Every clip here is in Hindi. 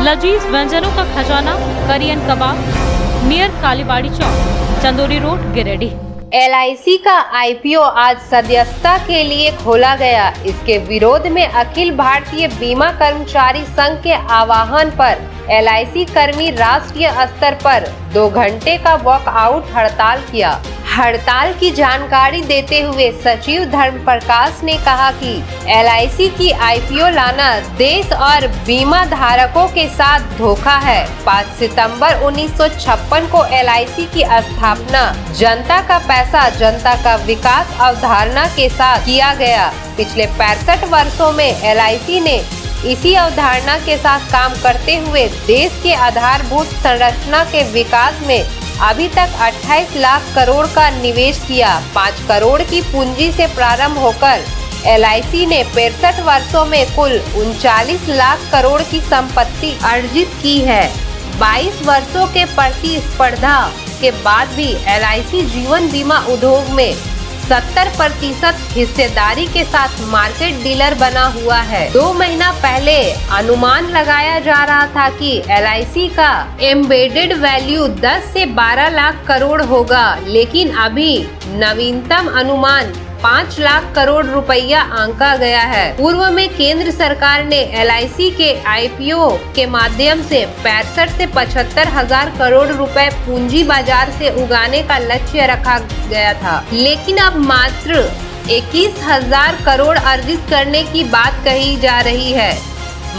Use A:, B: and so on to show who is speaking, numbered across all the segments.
A: लजीज व्यंजनों का खजाना करियन कबाब नियर कालीबाड़ी चौक, चंदोरी रोड, गिरिडीह।
B: LIC का IPO आज सदस्यता के लिए खोला गया। इसके विरोध में अखिल भारतीय बीमा कर्मचारी संघ के आह्वान पर LIC कर्मी राष्ट्रीय स्तर पर 2 घंटे का वॉकआउट हड़ताल किया। हड़ताल की जानकारी देते हुए सचिव धर्म प्रकाश ने कहा कि LIC की IPO लाना देश और बीमा धारकों के साथ धोखा है। 5 सितंबर 1956 को LIC की स्थापना जनता का पैसा जनता का विकास अवधारणा के साथ किया गया। पिछले 65 वर्षों में LIC ने इसी अवधारणा के साथ काम करते हुए देश के आधारभूत संरचना के विकास में अभी तक 28 लाख करोड़ का निवेश किया। 5 करोड़ की पूंजी से प्रारंभ होकर LIC ने 65 वर्षों में कुल 39 लाख करोड़ की संपत्ति अर्जित की है। 22 वर्षों के प्रतिस्पर्धा के बाद भी LIC जीवन बीमा उद्योग में 70% हिस्सेदारी के साथ मार्केट डीलर बना हुआ है। 2 महीना पहले अनुमान लगाया जा रहा था कि LIC का एम्बेडेड वैल्यू 10 से 12 लाख करोड़ होगा, लेकिन अभी नवीनतम अनुमान 5 लाख करोड़ रुपया आंका गया है। पूर्व में केंद्र सरकार ने LIC के IPO के माध्यम से 65 से 75 हजार करोड़ रुपए पूंजी बाजार से उगाने का लक्ष्य रखा गया था, लेकिन अब मात्र 21,000 करोड़ अर्जित करने की बात कही जा रही है।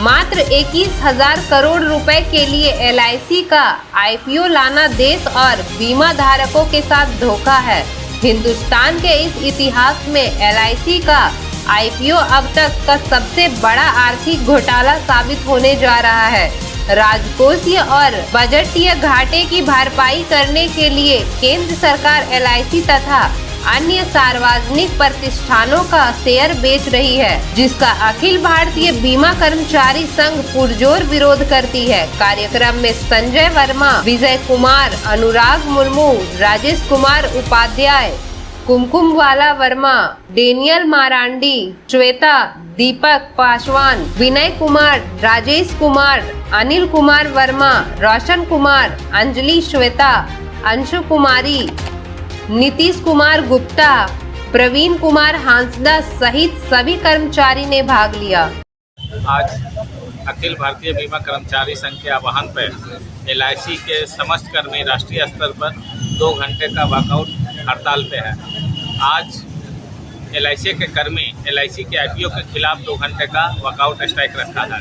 B: मात्र 21,000 करोड़ रुपए के लिए LIC का IPO लाना देश और बीमा धारकों के साथ धोखा है। हिंदुस्तान के इस इतिहास में LIC का IPO अब तक का सबसे बड़ा आर्थिक घोटाला साबित होने जा रहा है। राजकोषीय और बजटीय घाटे की भरपाई करने के लिए केंद्र सरकार LIC तथा अन्य सार्वजनिक प्रतिष्ठानों का शेयर बेच रही है, जिसका अखिल भारतीय बीमा कर्मचारी संघ पुरजोर विरोध करती है। कार्यक्रम में संजय वर्मा, विजय कुमार, अनुराग मुर्मू, राजेश कुमार उपाध्याय, कुमकुमवाला वर्मा, डेनियल मारांडी, श्वेता, दीपक पासवान, विनय कुमार, राजेश कुमार, अनिल कुमार वर्मा, रोशन कुमार, अंजलि श्वेता, अंशु कुमारी, नीतीश कुमार गुप्ता, प्रवीण कुमार हांसदा सहित सभी कर्मचारी ने भाग लिया।
C: आज अखिल भारतीय बीमा कर्मचारी संघ के आह्वान पर LIC के समस्त कर्मी राष्ट्रीय स्तर पर 2 घंटे का वॉकआउट हड़ताल पे है। आज LIC के कर्मी LIC के IPO के खिलाफ 2 घंटे का वॉकआउट स्ट्राइक रखा है।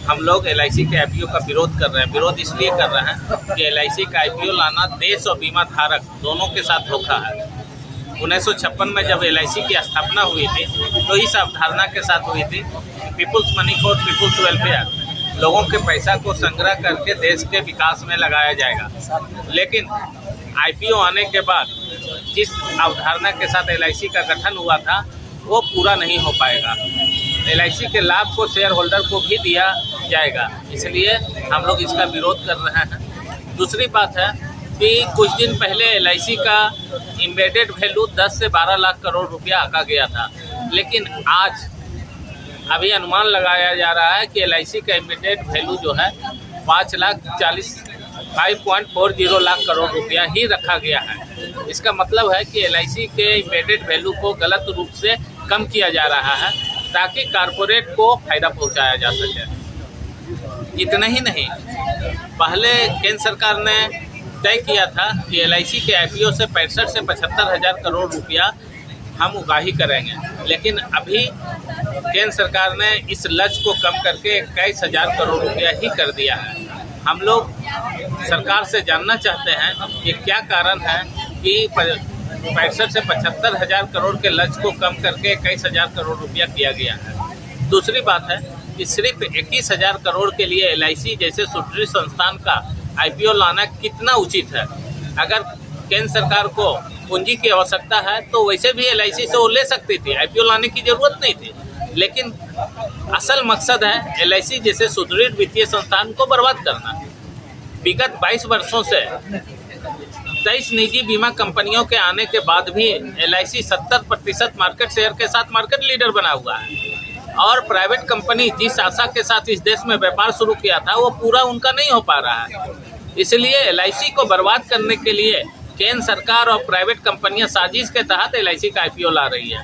C: हम लोग LIC के IPO का विरोध कर रहे हैं। विरोध इसलिए कर रहे हैं कि LIC का IPO लाना देश और बीमा धारक दोनों के साथ धोखा है। 1956 में जब LIC की स्थापना हुई थी तो इस अवधारणा के साथ हुई थी, people's money for people's welfare, लोगों के पैसा को संग्रह करके देश के विकास में लगाया जाएगा। लेकिन IPO आने के बाद जिस अवधारणा के साथ LIC का गठन हुआ था वो पूरा नहीं हो पाएगा। LIC के लाभ को शेयर होल्डर को भी दिया जाएगा, इसलिए हम लोग इसका विरोध कर रहे हैं। दूसरी बात है कि कुछ दिन पहले LIC का एम्बेडेड वैल्यू 10 से 12 लाख करोड़ रुपया आका गया था, लेकिन आज अभी अनुमान लगाया जा रहा है कि LIC का एम्बेडेड वैल्यू जो है 5,40 लाख करोड़ रुपया ही रखा गया है। इसका मतलब है कि LIC के एम्बेडेड वैल्यू को गलत रूप से कम किया जा रहा है ताकि कारपोरेट को फायदा पहुंचाया जा सके। इतना ही नहीं, पहले केंद्र सरकार ने तय किया था कि LIC के IPO से 65 से 75 हजार करोड़ रुपया हम उगाही करेंगे, लेकिन अभी केंद्र सरकार ने इस लक्ष्य को कम करके 21,000 करोड़ रुपया ही कर दिया है। हम लोग सरकार से जानना चाहते हैं कि क्या कारण है कि 65 से 75 हजार करोड़ के लक्ष्य को कम करके 21,000 करोड़ रुपया किया गया है। दूसरी बात है कि सिर्फ 21,000 करोड़ के लिए LIC जैसे सुदृढ़ संस्थान का IPO लाना कितना उचित है। अगर केंद्र सरकार को पूंजी की आवश्यकता है तो वैसे भी LIC से वो ले सकती थी, IPO लाने की जरूरत नहीं थी। लेकिन असल मकसद है LIC जैसे सुदृढ़ वित्तीय संस्थान को बर्बाद करना। विगत 22 वर्षों से 23 निजी बीमा कंपनियों के आने के बाद भी LIC 70% मार्केट शेयर के साथ मार्केट लीडर बना हुआ है। और प्राइवेट कंपनी जिस आशा के साथ इस देश में व्यापार शुरू किया था वो पूरा उनका नहीं हो पा रहा है। इसलिए LIC को बर्बाद करने के लिए केंद्र सरकार और प्राइवेट कंपनियां साजिश के तहत LIC का IPO ला रही है।